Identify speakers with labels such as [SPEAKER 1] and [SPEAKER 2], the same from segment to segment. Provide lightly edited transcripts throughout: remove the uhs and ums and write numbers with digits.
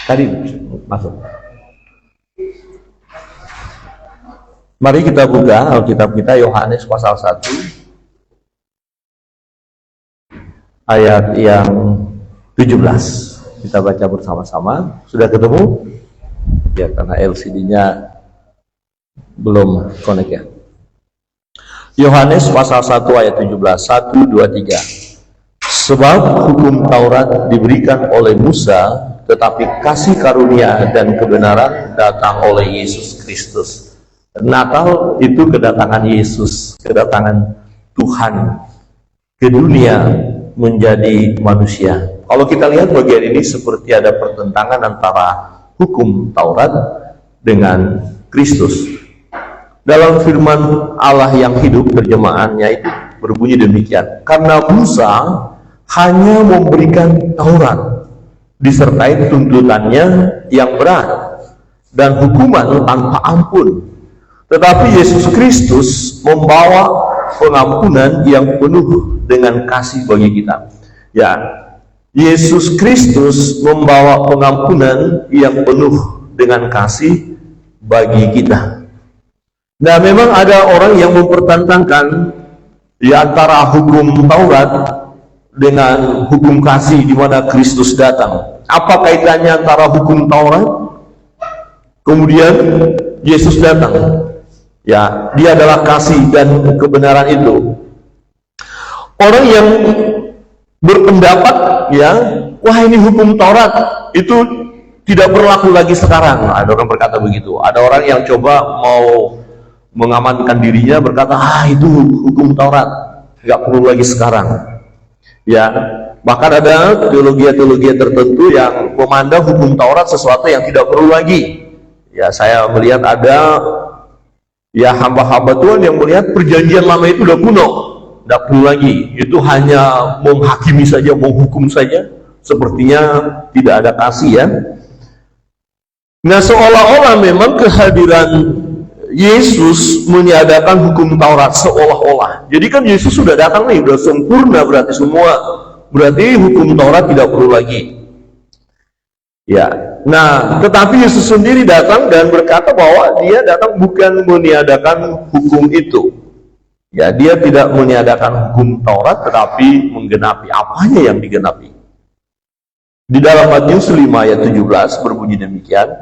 [SPEAKER 1] Tadi masuk. Mari kita buka Alkitab kita, Yohanes pasal 1 ayat yang 17. Kita baca bersama-sama. Sudah ketemu? Ya, karena LCD-nya belum connect ya. Yohanes pasal 1 ayat 17. 1, 2, 3. Sebab hukum Taurat diberikan oleh Musa, tetapi kasih karunia dan kebenaran datang oleh Yesus Kristus. Natal itu kedatangan Yesus, kedatangan Tuhan ke dunia menjadi manusia. Kalau kita lihat bagian ini seperti ada pertentangan antara hukum Taurat dengan Kristus. Dalam firman Allah yang hidup, terjemahannya itu berbunyi demikian. Karena Musa hanya memberikan Taurat, disertai tuntutannya yang berat dan hukuman tanpa ampun. Tetapi Yesus Kristus membawa pengampunan yang penuh dengan kasih bagi kita. Ya, Yesus Kristus membawa pengampunan yang penuh dengan kasih bagi kita. Nah, memang ada orang yang mempertentangkan di antara hukum Taurat dengan hukum kasih di mana Kristus datang. Apa kaitannya antara hukum Taurat kemudian Yesus datang? Ya, dia adalah kasih dan kebenaran itu. Orang yang berpendapat, ya, wah ini hukum Taurat itu tidak berlaku lagi sekarang. Ada orang berkata begitu. Ada orang yang coba mau mengamankan dirinya berkata, itu hukum Taurat, nggak perlu lagi sekarang. Ya, bahkan ada teologi tertentu yang memandang hukum Taurat sesuatu yang tidak perlu lagi. Ya, saya melihat ada ya hamba-hamba Tuhan yang melihat perjanjian lama itu udah kuno, tidak perlu lagi, itu hanya menghakimi saja, menghukum saja, sepertinya tidak ada kasih ya. Nah, seolah-olah memang kehadiran Yesus meniadakan hukum Taurat, seolah-olah. Jadi kan Yesus sudah datang nih, sudah sempurna berarti semua, berarti hukum Taurat tidak perlu lagi. Ya, nah, tetapi Yesus sendiri datang dan berkata bahwa dia datang bukan meniadakan hukum itu. Ya, dia tidak meniadakan hukum Taurat, tetapi menggenapi. Apanya yang digenapi? Di dalam Matius 5 ayat 17 berbunyi demikian.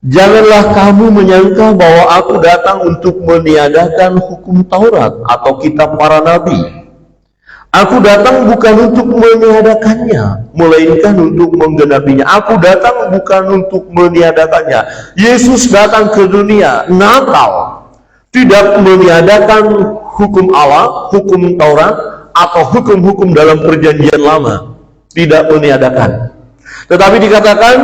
[SPEAKER 1] Janganlah kamu menyangka bahwa aku datang untuk meniadakan hukum Taurat atau kitab para nabi. Aku datang bukan untuk meniadakannya, melainkan untuk menggenapinya. Aku datang bukan untuk meniadakannya. Yesus datang ke dunia, Natal, tidak meniadakan hukum Allah, hukum Taurat, atau hukum-hukum dalam perjanjian lama. Tidak meniadakan. Tetapi dikatakan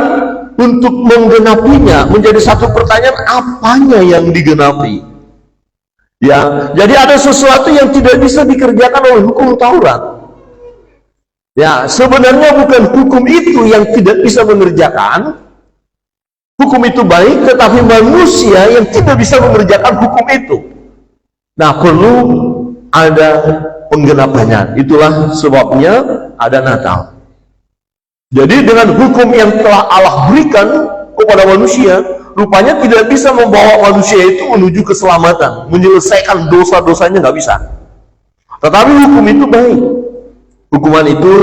[SPEAKER 1] untuk menggenapinya. Menjadi satu pertanyaan, apanya yang digenapi? Ya, jadi ada sesuatu yang tidak bisa dikerjakan oleh hukum Taurat. Ya, sebenarnya bukan hukum itu yang tidak bisa mengerjakan. Hukum itu baik, tetapi manusia yang tidak bisa mengerjakan hukum itu. Nah, perlu ada penggenapannya. Itulah sebabnya ada Natal. Jadi dengan hukum yang telah Allah berikan kepada manusia, rupanya tidak bisa membawa manusia itu menuju keselamatan, menyelesaikan dosa-dosanya, nggak bisa. Tetapi hukum itu baik, hukuman itu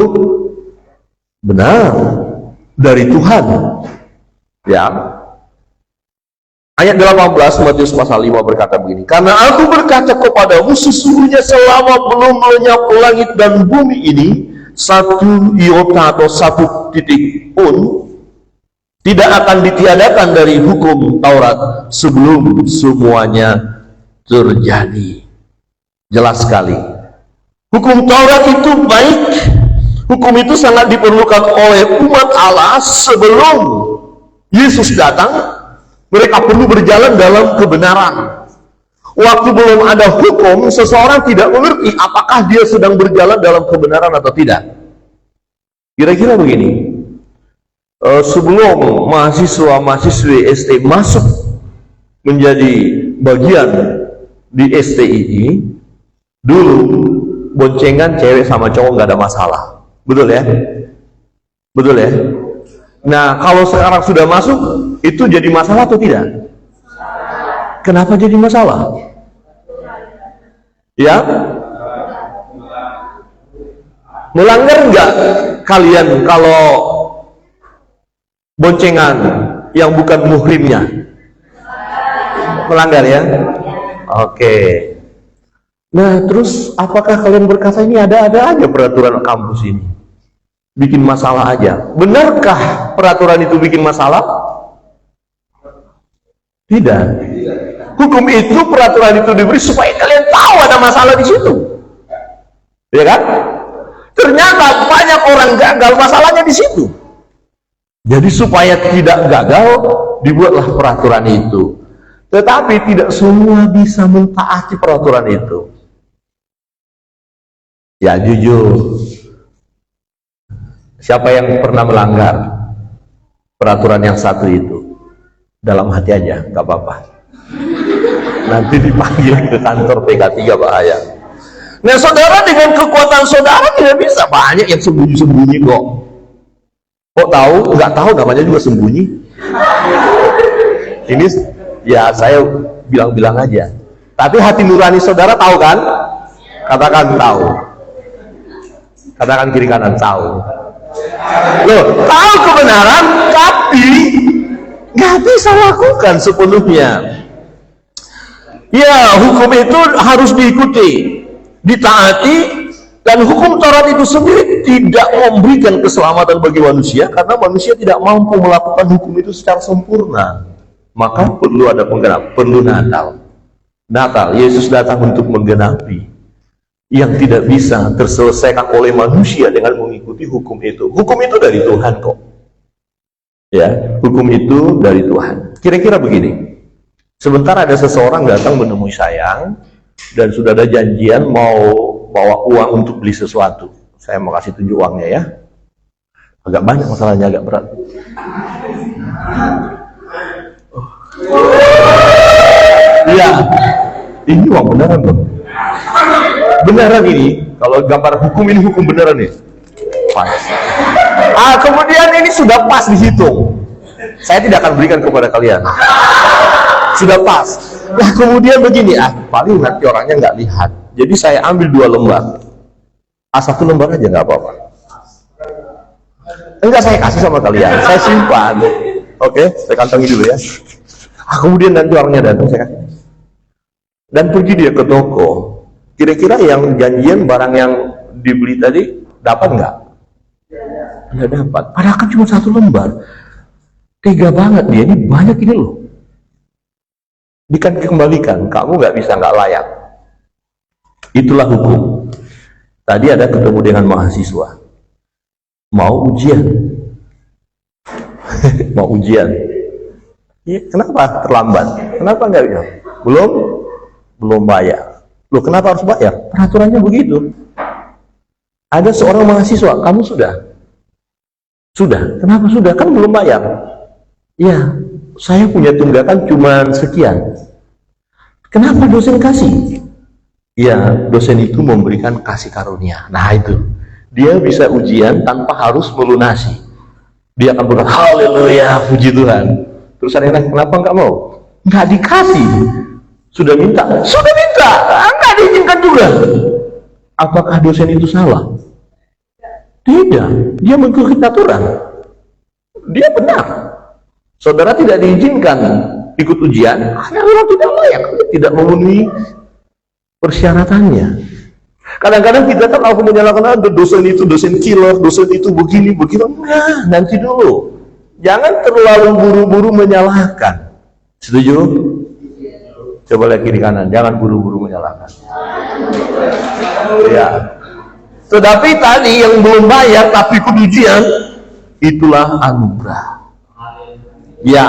[SPEAKER 1] benar dari Tuhan. Ya, ayat 18 Matius pasal 5 berkata begini, karena aku berkata kepadamu, sesungguhnya selama belum lenyap langit dan bumi ini, satu iota atau satu titik pun tidak akan ditiadakan dari hukum Taurat sebelum semuanya terjadi. Jelas sekali. Hukum Taurat itu baik. Hukum itu sangat diperlukan oleh umat Allah sebelum Yesus datang. Mereka perlu berjalan dalam kebenaran. Waktu belum ada hukum, seseorang tidak mengerti apakah dia sedang berjalan dalam kebenaran atau tidak. Kira-kira begini. Sebelum mahasiswa-mahasiswi ST masuk menjadi bagian di STII, dulu boncengan cewek sama cowok nggak ada masalah, betul ya? Betul ya? Nah, kalau sekarang sudah masuk, itu jadi masalah atau tidak? Kenapa jadi masalah? Ya? Melanggar enggak kalian kalau boncengan yang bukan muhrimnya? Melanggar ya? Oke. Nah, terus apakah kalian berkata ini ada-ada aja peraturan kampus ini? Bikin masalah aja. Benarkah peraturan itu bikin masalah? Tidak. Hukum itu, peraturan itu diberi supaya kalian tahu ada masalah di situ. Ya kan? Ternyata banyak orang gagal masalahnya di situ. Jadi supaya tidak gagal, dibuatlah peraturan itu. Tetapi tidak semua bisa mentaati peraturan itu. Ya jujur, siapa yang pernah melanggar peraturan yang satu itu? Dalam hati aja, nggak apa-apa. Nanti dipanggil ke kantor PK3 bahaya. Nah saudara, dengan kekuatan saudara tidak bisa. Banyak yang sembunyi-sembunyi kok. Kok tahu? Nggak tahu, namanya juga sembunyi. Ini ya saya bilang-bilang aja. Tapi hati nurani saudara tahu kan? Katakan tahu. Katakan kiri kanan tahu. Loh, tahu kebenaran tapi nggak bisa lakukan sepenuhnya. Ya, hukum itu harus diikuti, ditaati, dan hukum Taurat itu sendiri tidak memberikan keselamatan bagi manusia karena manusia tidak mampu melakukan hukum itu secara sempurna. Maka perlu ada penggenap, perlu Natal. Natal, Yesus datang untuk menggenapi yang tidak bisa terselesaikan oleh manusia dengan mengikuti hukum itu. Hukum itu dari Tuhan kok. Ya, hukum itu dari Tuhan. Kira-kira begini. Sebentar ada seseorang datang menemui saya dan sudah ada janjian mau bawa uang untuk beli sesuatu. Saya mau kasih tunjuk uangnya ya. Agak banyak masalahnya, agak berat. Iya, ini uang beneran loh. Beneran ini, kalau gambar hukum ini hukum beneran nih. Pas. Kemudian ini sudah pas dihitung. Saya tidak akan berikan kepada kalian. Sudah pas. Nah kemudian begini, paling nanti orangnya nggak lihat. Jadi saya ambil 2 lembar. 1 lembar aja nggak apa-apa. Enggak, saya kasih sama kalian. Saya simpan. Oke, saya kantongi dulu ya. Kemudian nanti orangnya datang, saya kasih. Dan pergi dia ke toko. Kira-kira yang janjian barang yang dibeli tadi dapat nggak? Nggak dapat. Padahal kan cuma 1 lembar. Tega banget dia, ini banyak ini loh. Dikembalikan, kamu nggak bisa, nggak layak. Itulah hukum. Tadi ada ketemu dengan mahasiswa, mau ujian, mau ujian. Ya, kenapa terlambat? Kenapa nggak bisa? Belum bayar. Loh, kenapa harus bayar? Peraturannya begitu. Ada seorang mahasiswa, kamu sudah? Sudah. Kenapa sudah? Kan belum bayar. Ya, saya punya tunggakan cuma sekian. Kenapa dosen kasih? Ya, dosen itu memberikan kasih karunia. Nah itu, dia bisa ujian tanpa harus melunasi. Dia akan berkata, haleluya, puji Tuhan. Terus ada yang nanya, kenapa nggak mau? Nggak dikasih. Sudah minta, nggak diizinkan juga. Apakah dosen itu salah? Tidak, dia mengikuti aturan. Dia benar. Saudara tidak diizinkan ikut ujian karena memang tidak layak, tidak memenuhi persyaratannya. Kadang-kadang kita kan aku menyalahkan dosen itu dosen killer, dosen itu begini. Nah, nanti dulu. Jangan terlalu buru-buru menyalahkan. Setuju? Coba lihat kiri kanan, jangan buru-buru menyalahkan. Ya. Tetapi tadi yang belum bayar tapi ikut ujian, itulah anugerah. Ya,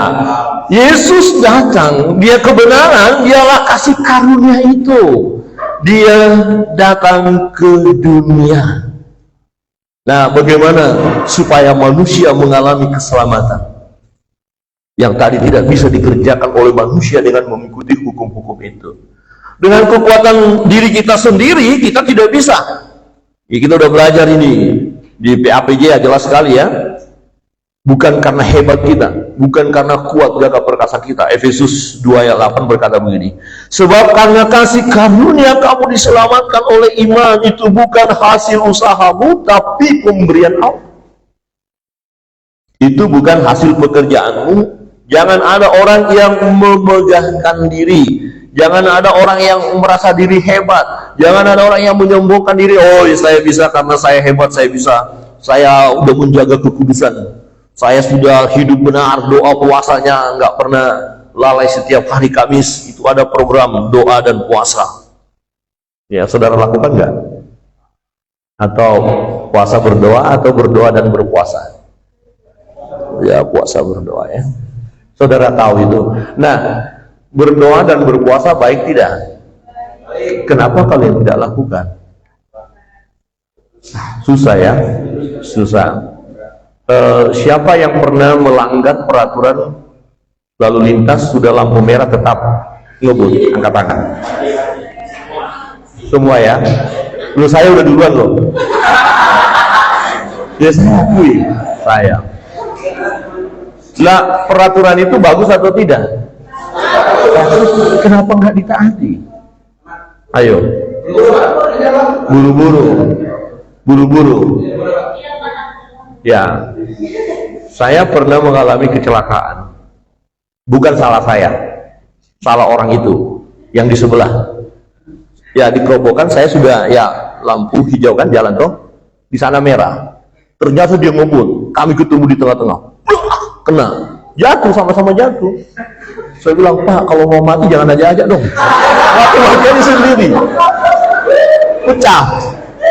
[SPEAKER 1] Yesus datang, dia kebenaran, dialah kasih karunia itu. Dia datang ke dunia. Nah, bagaimana supaya manusia mengalami keselamatan yang tadi tidak bisa dikerjakan oleh manusia dengan mengikuti hukum-hukum itu? Dengan kekuatan diri kita sendiri, kita tidak bisa. Ya, kita udah belajar ini di PAPJ ya, jelas sekali ya. Bukan karena hebat kita, bukan karena kuat gagah perkasa kita. Efesus 2 ayat 8 berkata begini, sebab karena kasih karunia kamu diselamatkan oleh iman, itu bukan hasil usahamu, tapi pemberian Allah. Itu bukan hasil pekerjaanmu. Jangan ada orang yang memegahkan diri, jangan ada orang yang merasa diri hebat, jangan ada orang yang menyombongkan diri, oh saya bisa karena saya hebat, saya bisa, saya udah menjaga kekudusan, saya sudah hidup benar, doa puasanya nggak pernah lalai, setiap hari Kamis itu ada program doa dan puasa. Ya, saudara lakukan nggak? Atau puasa berdoa, atau berdoa dan berpuasa? Ya, puasa berdoa ya. Saudara tahu itu. Nah, berdoa dan berpuasa baik tidak? Kenapa kalian tidak lakukan? Susah ya, susah. Siapa yang pernah melanggar peraturan lalu lintas, sudah lampu merah tetap ngebut? Angkat tangan. Semua ya. Lu saya udah duluan loh. Ya saya akui, saya. Lah, peraturan itu bagus atau tidak? Kenapa nggak ditaati? Ayo. Buru-buru. Ya, saya pernah mengalami kecelakaan. Bukan salah saya, salah orang itu yang di sebelah. Ya, dikerobokkan, saya sudah ya lampu hijau kan, jalan toh, di sana merah. Ternyata dia ngebut, kami ketemu di tengah-tengah, kena, jatuh, sama-sama jatuh. Saya bilang, Pak, kalau mau mati jangan aja dong. Mati-matian sendiri, pecah.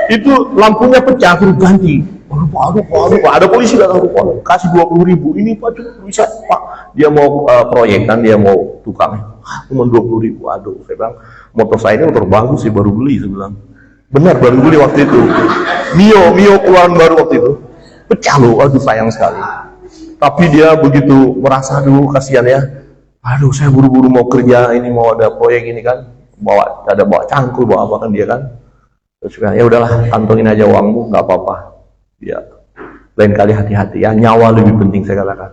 [SPEAKER 1] Itu lampunya pecah, terus ganti. Aduh, ada polisi datang ke pondok, kasih 20.000. Ini Pak, bisa Pak, dia mau proyek kan, dia mau tukang, cuma 20.000. Aduh, saya bilang, motor saya ini motor bagus sih, baru beli. Saya bilang, benar baru beli waktu itu, Mio keluaran baru waktu itu, pecah loh. Aduh, sayang sekali. Tapi dia begitu merasa, aduh kasihan ya, aduh saya buru-buru mau kerja, ini mau ada proyek ini kan, bawa cangkul, bawa apa kan dia kan. Terus ya udahlah, kantongin aja uangmu, nggak apa-apa. Ya, lain kali hati-hati ya, nyawa lebih penting, saya katakan.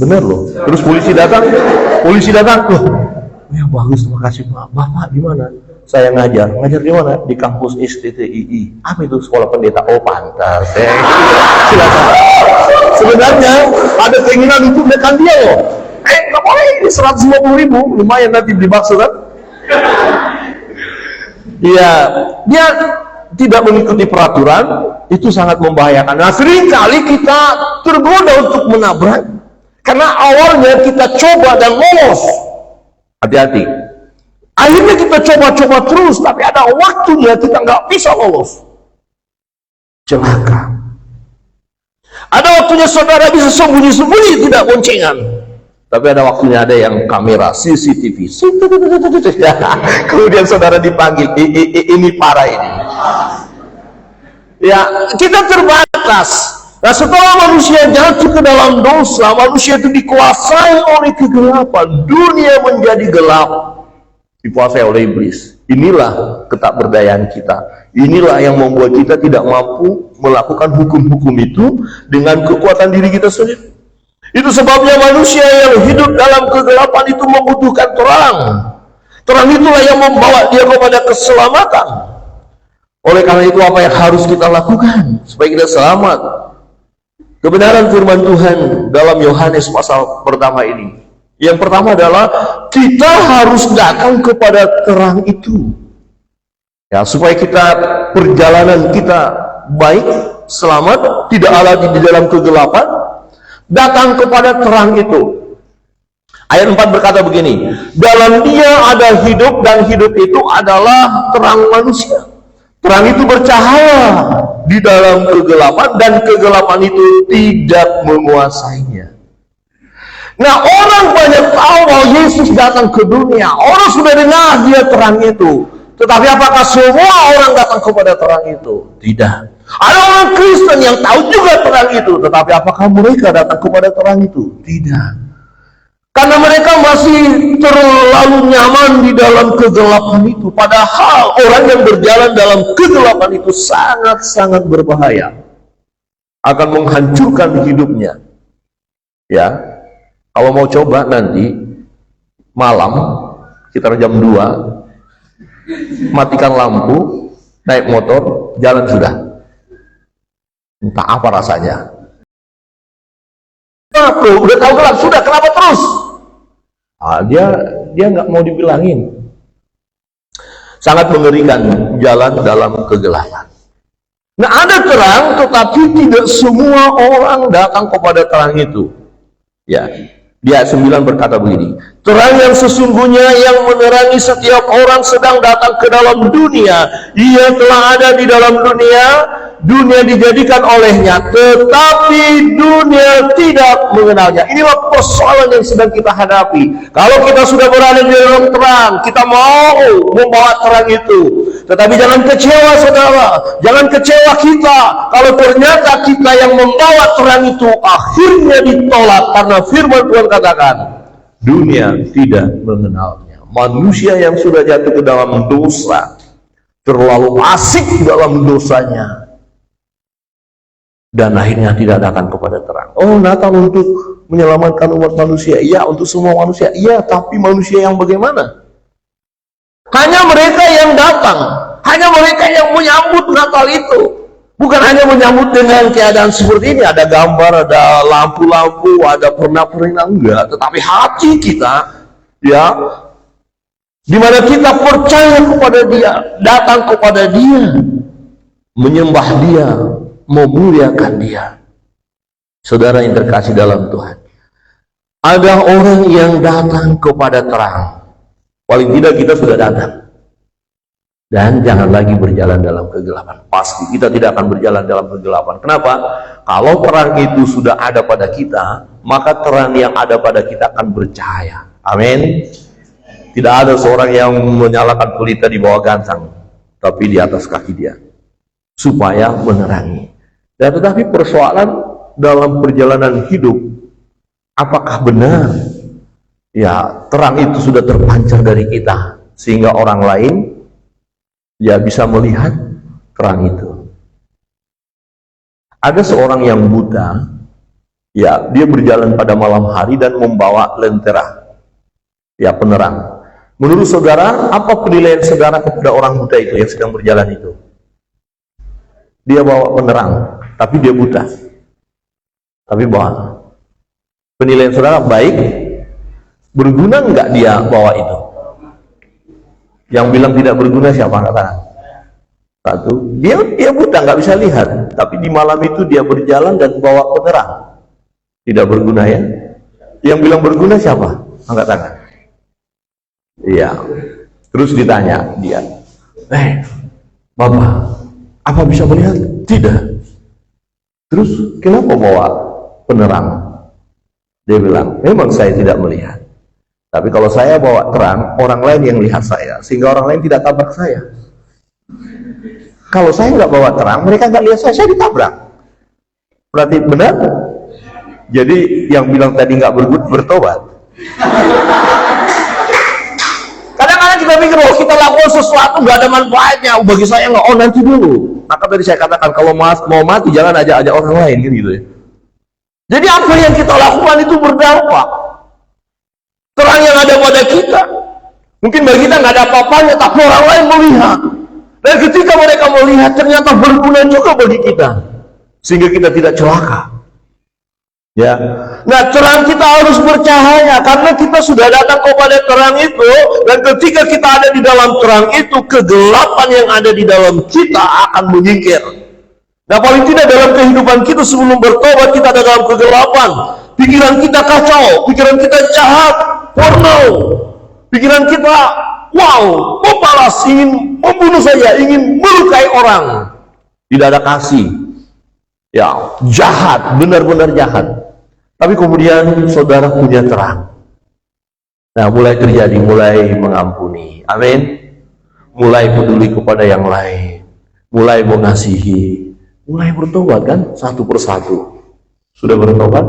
[SPEAKER 1] Bener loh. Terus polisi datang, loh, ya bagus, terima kasih Pak. Bapak di mana? Saya ngajar di mana? Di kampus STTII. Apa itu, sekolah pendeta? Oh pantas. Silakan. Sebenarnya ada keinginan untuk menekan dia loh. Nggak boleh, ini 150.000, lumayan nanti beli bakso kan? Iya, dia tidak mengikuti peraturan, itu sangat membahayakan. Nah, seringkali kita tergoda untuk menabrak karena awalnya kita coba dan lolos. Hati-hati. Akhirnya kita coba-coba terus, tapi ada waktunya kita nggak bisa lolos. Celaka. Ada waktunya saudara bisa sembunyi-sembunyi, tidak boncengan. Tapi ada waktunya ada yang kamera CCTV. Kemudian saudara dipanggil, ini parah ini. Ya, kita terbatas. Nah, setelah manusia jatuh ke dalam dosa, manusia itu dikuasai oleh kegelapan. Dunia menjadi gelap, dikuasai oleh iblis. Inilah ketakberdayaan kita. Inilah yang membuat kita tidak mampu melakukan hukum-hukum itu dengan kekuatan diri kita sendiri. Itu sebabnya manusia yang hidup dalam kegelapan itu membutuhkan terang. Terang itulah yang membawa dia kepada keselamatan. Oleh karena itu, apa yang harus kita lakukan supaya kita selamat? Kebenaran firman Tuhan dalam Yohanes pasal pertama ini. Yang pertama adalah kita harus datang kepada terang itu. Ya, supaya kita perjalanan kita baik, selamat, tidak lagi di dalam kegelapan, datang kepada terang itu. Ayat 4 berkata begini, dalam dia ada hidup dan hidup itu adalah terang manusia. Terang itu bercahaya di dalam kegelapan dan kegelapan itu tidak menguasainya. Nah, orang banyak tahu bahwa Yesus datang ke dunia. Orang sudah dengar dia terang itu. Tetapi apakah semua orang datang kepada terang itu? Tidak. Ada orang Kristen yang tahu juga terang itu. Tetapi apakah mereka datang kepada terang itu? Tidak. Karena mereka masih terlalu nyaman di dalam kegelapan itu. Padahal orang yang berjalan dalam kegelapan itu sangat-sangat berbahaya. akan menghancurkan hidupnya. Ya, kalau mau coba nanti malam sekitar jam 2, matikan lampu, naik motor, jalan sudah. Entah apa rasanya. Udah tahu gelap, sudah, kenapa terus? Dia nggak mau dibilangin. Sangat mengerikan jalan dalam kegelapan. Nah, ada terang, tetapi tidak semua orang datang kepada terang itu. Ya, di ayat 9 berkata begini, terang yang sesungguhnya yang menerangi setiap orang sedang datang ke dalam dunia. Ia telah ada di dalam dunia, dunia dijadikan olehnya, tetapi dunia tidak mengenalnya. Inilah persoalan yang sedang kita hadapi. Kalau kita sudah berada di dalam terang, kita mau membawa terang itu. Tetapi jangan kecewa saudara, jangan kecewa kita kalau ternyata kita yang membawa terang itu akhirnya ditolak, karena firman Tuhan katakan dunia tidak mengenalnya. Manusia yang sudah jatuh ke dalam dosa, terlalu asik dalam dosanya, dan akhirnya tidak datang kepada terang. Oh, Natal untuk menyelamatkan umat manusia, iya, untuk semua manusia, iya, tapi manusia yang bagaimana? Hanya mereka yang datang, hanya mereka yang menyambut Natal itu. Bukan hanya menyambut dengan keadaan seperti ini, ada gambar, ada lampu-lampu, ada pernak-pernik, enggak. Tetapi hati kita, ya, dimana kita percaya kepada Dia, datang kepada Dia, menyembah Dia, memuliakan Dia. Saudara yang terkasih dalam Tuhan, ada orang yang datang kepada terang. Paling tidak kita sudah datang. Dan jangan lagi berjalan dalam kegelapan. Pasti kita tidak akan berjalan dalam kegelapan. Kenapa? Kalau terang itu sudah ada pada kita, maka terang yang ada pada kita akan bercahaya. Amin. Tidak ada seorang yang menyalakan pelita di bawah gansang, tapi di atas kaki dia, supaya menerangi. Dan tetapi persoalan dalam perjalanan hidup, apakah benar ya terang itu sudah terpancar dari kita sehingga orang lain ya bisa melihat terang itu? Ada seorang yang buta, ya, dia berjalan pada malam hari dan membawa lentera, ya, penerang. Menurut saudara, apa penilaian saudara kepada orang buta itu yang sedang berjalan itu? Dia bawa penerang, tapi dia buta, tapi bawa. Penilaian saudara baik? Berguna enggak dia bawa itu? Yang bilang tidak berguna siapa? Angkat tangan. Satu, dia buta, nggak bisa lihat, tapi di malam itu dia berjalan dan bawa penerang. Tidak berguna ya? Yang bilang berguna siapa? Angkat tangan. Iya. Terus ditanya dia, Bapak, apa bisa melihat? Tidak. Terus kenapa bawa penerang? Dia bilang, memang saya tidak melihat. Tapi kalau saya bawa terang, orang lain yang lihat saya, sehingga orang lain tidak tabrak saya. Kalau saya nggak bawa terang, mereka nggak lihat saya ditabrak. Berarti benar? Jadi yang bilang tadi nggak bertobat. Kadang-kadang kita pikir, oh kita lakukan sesuatu nggak ada manfaatnya, bagi saya nggak, oh nanti dulu. Maka tadi saya katakan, kalau mau mati jangan ajak orang lain, gitu ya. Jadi apa yang kita lakukan itu berdampak. Terang yang ada pada kita, mungkin bagi kita nggak ada apa-apanya, tapi orang lain melihat. Dan ketika mereka melihat, ternyata berguna juga bagi kita, sehingga kita tidak celaka. Ya, nah terang kita harus bercahaya, karena kita sudah datang kepada terang itu. Dan ketika kita ada di dalam terang itu, kegelapan yang ada di dalam kita akan menyingkir. Nah, paling tidak dalam kehidupan kita sebelum bertobat, kita ada dalam kegelapan. Pikiran kita kacau, pikiran kita jahat, porno, pikiran kita membalas, ingin membunuh saja, ingin melukai orang, tidak ada kasih, ya, jahat, benar-benar jahat. Tapi kemudian saudara punya terang, nah mulai terjadi, mulai mengampuni, amin, mulai peduli kepada yang lain, mulai mengasihi, mulai bertobat kan, satu persatu. Sudah bertobat?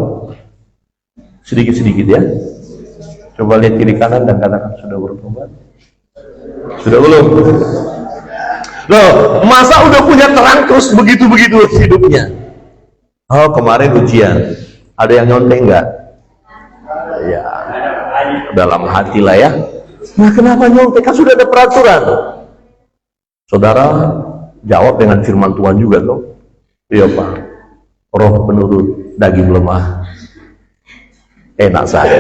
[SPEAKER 1] Sedikit-sedikit ya. Coba lihat kiri kanan dan katakan, sudah bertobat? Sudah belum? Loh, masa udah punya terang terus begitu-begitu hidupnya? Oh, kemarin ujian. Ada yang nyontek nggak? Ya, dalam hati lah ya. Nah, kenapa nyontek? Kan sudah ada peraturan. Saudara jawab dengan firman Tuhan juga dong. Iya Pak, roh penurut, daging lemah. Enak saja.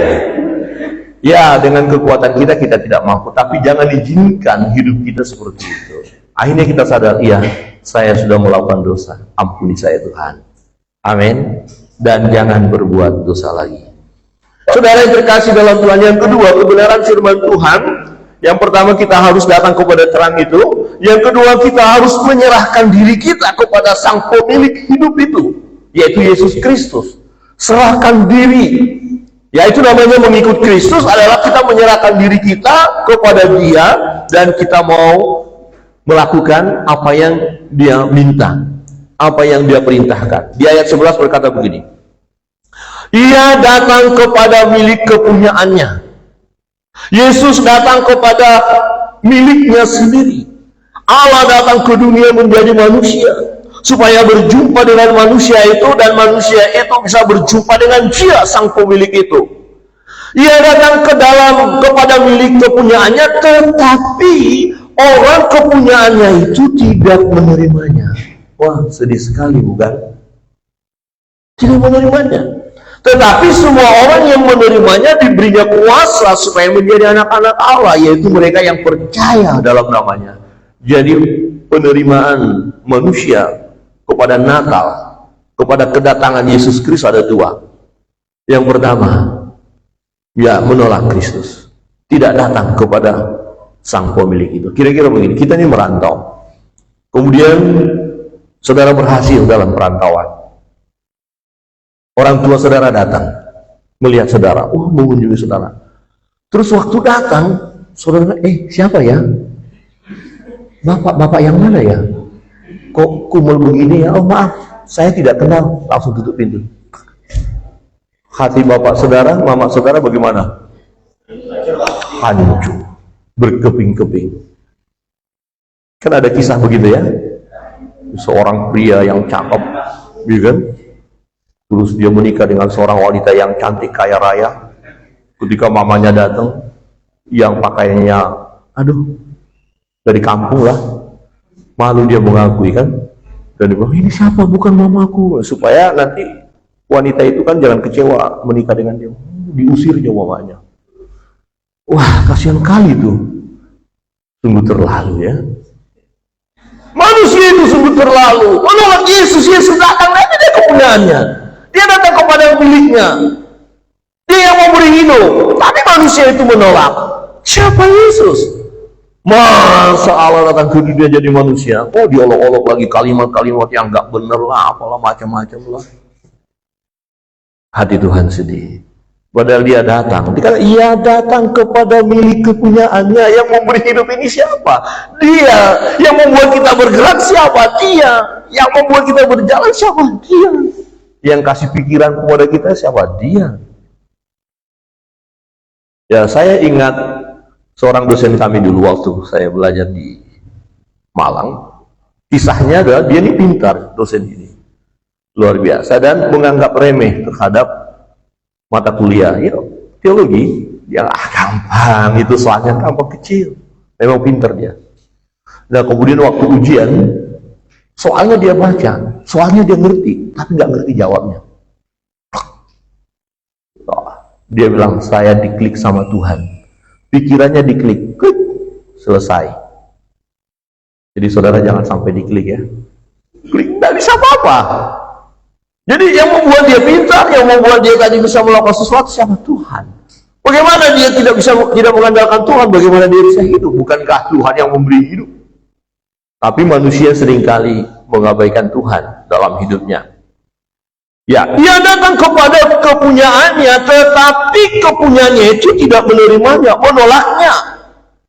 [SPEAKER 1] Ya, dengan kekuatan kita tidak mampu, tapi jangan izinkan hidup kita seperti itu. Akhirnya kita sadar, iya, saya sudah melakukan dosa. Ampuni saya Tuhan. Amin. Dan jangan berbuat dosa lagi. Saudara yang terkasih dalam Tuhan, yang kedua, kebenaran firman Tuhan. Yang pertama, kita harus datang kepada terang itu. Yang kedua, kita harus menyerahkan diri kita kepada Sang Pemilik hidup itu, yaitu Yesus Kristus. Serahkan diri. Ya, itu namanya mengikut Kristus, adalah kita menyerahkan diri kita kepada Dia dan kita mau melakukan apa yang Dia minta, apa yang Dia perintahkan. Di ayat 11 berkata begini, Ia datang kepada milik kepunyaannya. Yesus datang kepada miliknya sendiri. Allah datang ke dunia menjadi manusia supaya berjumpa dengan manusia itu, dan manusia itu bisa berjumpa dengan Dia, Sang Pemilik itu. Ia datang kepada milik kepunyaannya, tetapi orang kepunyaannya itu tidak menerimanya. Wah, sedih sekali bukan? Tidak menerimanya. Tetapi semua orang yang menerimanya diberinya kuasa supaya menjadi anak-anak Allah, yaitu mereka yang percaya dalam namanya. Jadi penerimaan manusia kepada Natal, kepada kedatangan Yesus Kristus ada dua. Yang pertama, ya menolak Kristus, tidak datang kepada Sang Pemilik itu. Kira-kira begini, kita ini merantau, kemudian saudara berhasil dalam perantauan. Orang tua saudara datang, melihat saudara, mengunjungi saudara. Terus waktu datang, saudara, siapa ya? Bapak yang mana ya? Kok kumul begini ya? Oh maaf, saya tidak kenal. Langsung tutup pintu. Hati bapak saudara, mama saudara bagaimana? Hancur, berkeping-keping. Kan ada kisah begitu ya? Seorang pria yang cakep, gitu kan? Terus dia menikah dengan seorang wanita yang cantik kaya raya. Ketika mamanya datang, yang pakaiannya, dari kampung lah, malu dia mengakui kan, dan dia bilang, ini siapa? Bukan mamaku. Supaya nanti wanita itu kan jangan kecewa menikah dengan dia, diusirnya mamanya. Wah, kasihan kali tuh, sungguh terlalu ya. Manusia itu sungguh terlalu menolak Yesus. Yesus datang lagi dia kepunyaannya, dia datang kepada miliknya, dia yang memberi hidup, tapi manusia itu menolak. Siapa Yesus? Masa Allah datang ke dunia jadi manusia? Oh, diolok-olok lagi kalimat-kalimat yang nggak bener lah, apalah macam-macam lah. Hati Tuhan sedih. Padahal dia datang. Ia datang kepada milik kepunyaannya. Yang memberi hidup ini siapa? Dia. Yang membuat kita bergerak siapa? Dia. Yang membuat kita berjalan siapa? Dia. Yang kasih pikiran kepada kita siapa? Dia. Ya, saya ingat seorang dosen kami dulu waktu saya belajar di Malang. Kisahnya adalah dia ini pintar, dosen ini. Luar biasa, dan menganggap remeh terhadap mata kuliah. Ya, teologi, yang gampang, itu soalnya gampang kecil. Memang pintar dia. Nah, kemudian waktu ujian, soalnya dia baca, soalnya dia ngerti, tapi nggak ngerti jawabnya. Dia bilang, saya diklik sama Tuhan. Pikirannya diklik, klik, selesai. Jadi saudara jangan sampai diklik ya. Klik, nggak bisa apa-apa. Jadi yang membuat dia pintar, yang membuat dia tadi bisa melakukan sesuatu siapa? Tuhan. Bagaimana dia tidak mengandalkan Tuhan? Bagaimana dia bisa hidup? Bukankah Tuhan yang memberi hidup? Tapi manusia seringkali mengabaikan Tuhan dalam hidupnya. Ya, dia datang kepada kepunyaannya, tetapi kepunyaannya itu tidak menerimanya, menolaknya.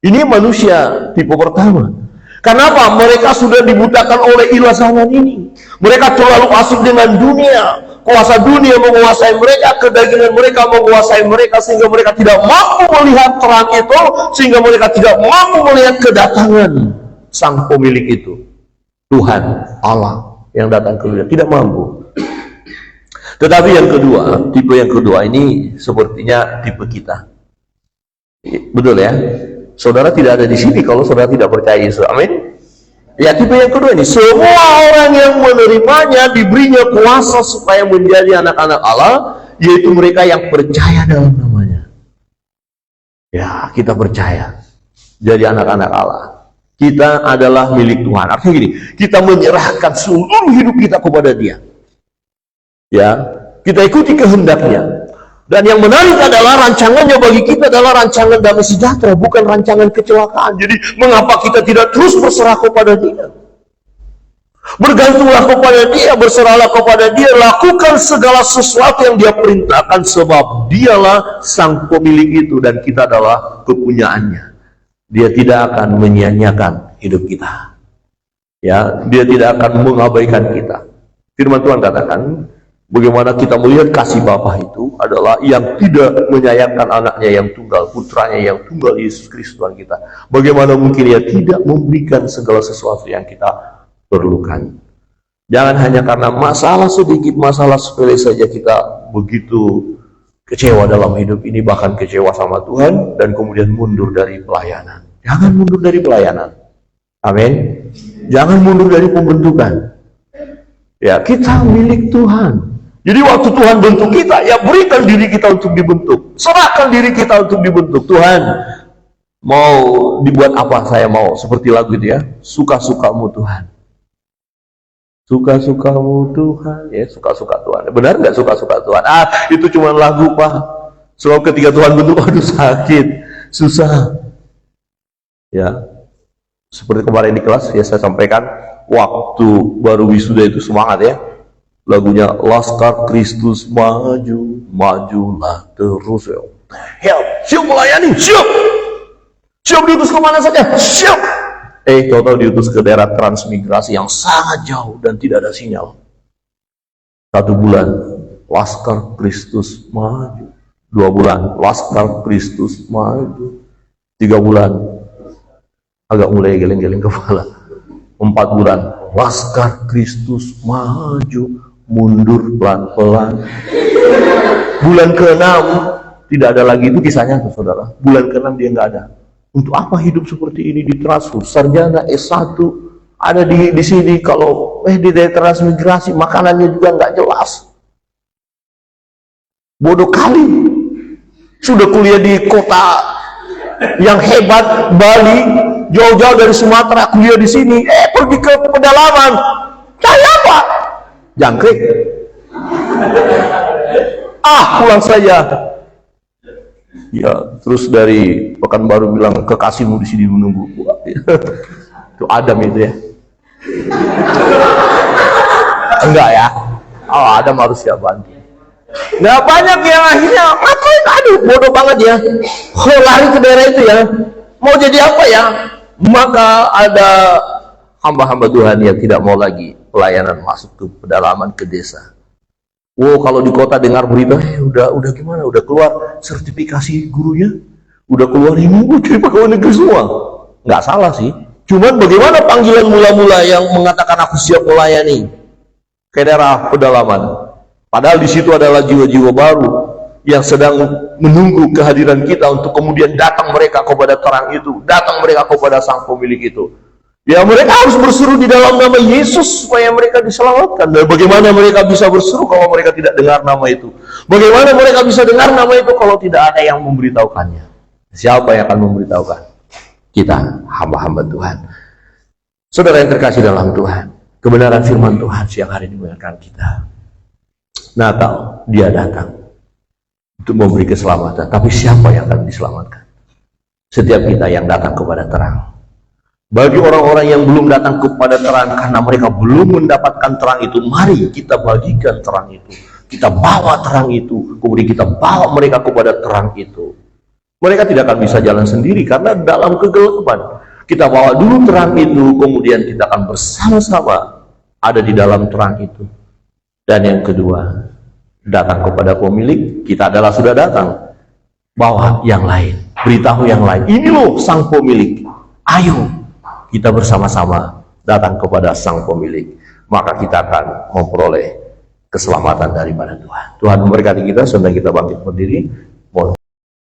[SPEAKER 1] Ini manusia tipe pertama. Kenapa? Mereka sudah dibutakan oleh ilah zaman ini. Mereka terlalu asik dengan dunia. Kuasa dunia menguasai mereka, kedagingan mereka menguasai mereka, sehingga mereka tidak mampu melihat terang itu, sehingga mereka tidak mampu melihat kedatangan Sang Pemilik itu. Tuhan, Allah yang datang ke dunia, tidak mampu. Tetapi yang kedua, tipe yang kedua ini sepertinya tipe kita. Betul ya? Saudara tidak ada di sini kalau saudara tidak percaya Yesus. Amin. Ya, tipe yang kedua ini, semua orang yang menerimanya diberinya kuasa supaya menjadi anak-anak Allah, yaitu mereka yang percaya dalam namanya. Ya, kita percaya jadi anak-anak Allah. Kita adalah milik Tuhan. Artinya gini, kita menyerahkan seluruh hidup kita kepada Dia. Ya, kita ikuti kehendaknya. Dan yang menarik adalah rancangannya bagi kita adalah rancangan damai sejahtera, bukan rancangan kecelakaan. Jadi mengapa kita tidak terus berserah kepada Dia? Bergantunglah kepada Dia, berserahlah kepada Dia, lakukan segala sesuatu yang Dia perintahkan, sebab Dialah sang pemilik itu dan kita adalah kepunyaannya. Dia tidak akan menyia-nyiakan hidup kita. Ya, Dia tidak akan mengabaikan kita. Firman Tuhan katakan, bagaimana kita melihat kasih Bapa itu adalah yang tidak menyayangkan anaknya yang tunggal, putranya yang tunggal, Yesus Kristus Tuhan kita. Bagaimana mungkin Dia tidak memberikan segala sesuatu yang kita perlukan. Jangan hanya karena masalah sedikit, masalah sepele saja kita begitu kecewa dalam hidup ini, bahkan kecewa sama Tuhan, dan kemudian mundur dari pelayanan. Jangan mundur dari pelayanan. Amin. Jangan mundur dari pembentukan. Ya, kita milik Tuhan. Jadi waktu Tuhan bentuk kita, ya berikan diri kita untuk dibentuk. Serahkan diri kita untuk dibentuk. Tuhan, mau dibuat apa saya mau. Seperti lagu itu ya. Suka-sukamu Tuhan. Suka-sukamu Tuhan. Ya, suka-suka Tuhan. Benar nggak suka-suka Tuhan? Itu cuma lagu, Pak. Sebab ketika Tuhan bentuk, aduh sakit, susah. Ya, seperti kemarin di kelas, ya saya sampaikan, waktu baru wisuda itu semangat ya. Lagunya Laskar Kristus maju, majulah terus ya. Help, siap melayani, siap. Siap diutus kemana saja, siap. Tahu-tahu diutus ke daerah transmigrasi yang sangat jauh dan tidak ada sinyal. 1 bulan, Laskar Kristus maju. 2 bulan, Laskar Kristus maju. 3 bulan, agak mulai geleng-geleng kepala. 4 bulan, Laskar Kristus maju. Mundur pelan-pelan. Bulan ke-6 tidak ada lagi, itu kisahnya saudara. Bulan ke-6 dia nggak ada. Untuk apa hidup seperti ini ditransfer? Sarjana S1 ada di sini, kalau di daerah transmigrasi makanannya juga nggak jelas. Bodoh kali. Sudah kuliah di kota yang hebat, Bali, jauh-jauh dari Sumatera, kuliah di sini, pergi ke pedalaman. Saya apa? Jangkrik. Pulang saja. Ya, terus dari Pekanbaru bilang, kekasihmu di sini menunggu. Itu Adam itu ya. Enggak ya. Adam harus siap bantu. Nah, banyak yang akhirnya aduh bodoh banget ya. Lari ke daerah itu ya. Mau jadi apa ya? Maka ada hamba-hamba Tuhan yang tidak mau lagi pelayanan, masuk ke pedalaman, ke desa. Kalau di kota dengar berita, udah gimana? Udah keluar sertifikasi gurunya, udah keluar ini, jadi pegawai negeri semua. Nggak salah sih. Cuman bagaimana panggilan mula-mula yang mengatakan aku siap melayani ke daerah pedalaman? Padahal di situ adalah jiwa-jiwa baru yang sedang menunggu kehadiran kita untuk kemudian datang mereka kepada terang itu, datang mereka kepada sang pemilik itu. Ya, mereka harus berseru di dalam nama Yesus supaya mereka diselamatkan. Dan bagaimana mereka bisa berseru kalau mereka tidak dengar nama itu? Bagaimana mereka bisa dengar nama itu kalau tidak ada yang memberitahukannya? Siapa yang akan memberitahukan? Kita, hamba-hamba Tuhan. Saudara yang terkasih dalam Tuhan, kebenaran firman Tuhan siang hari ini mengingatkan kita. Natal, Dia datang untuk memberi keselamatan. Tapi siapa yang akan diselamatkan? Setiap kita yang datang kepada terang. Bagi orang-orang yang belum datang kepada terang karena mereka belum mendapatkan terang itu, mari kita bagikan terang itu. Kita bawa terang itu, kemudian kita bawa mereka kepada terang itu. Mereka tidak akan bisa jalan sendiri karena dalam kegelapan. Kita bawa dulu terang itu, kemudian kita akan bersama-sama ada di dalam terang itu. Dan yang kedua, datang kepada pemilik. Kita adalah sudah datang, bawa yang lain, beritahu yang lain. Ini loh sang pemilik. Ayo kita bersama-sama datang kepada sang pemilik, maka kita akan memperoleh keselamatan daripada Tuhan. Tuhan memberkati kita sampai kita bangkit berdiri.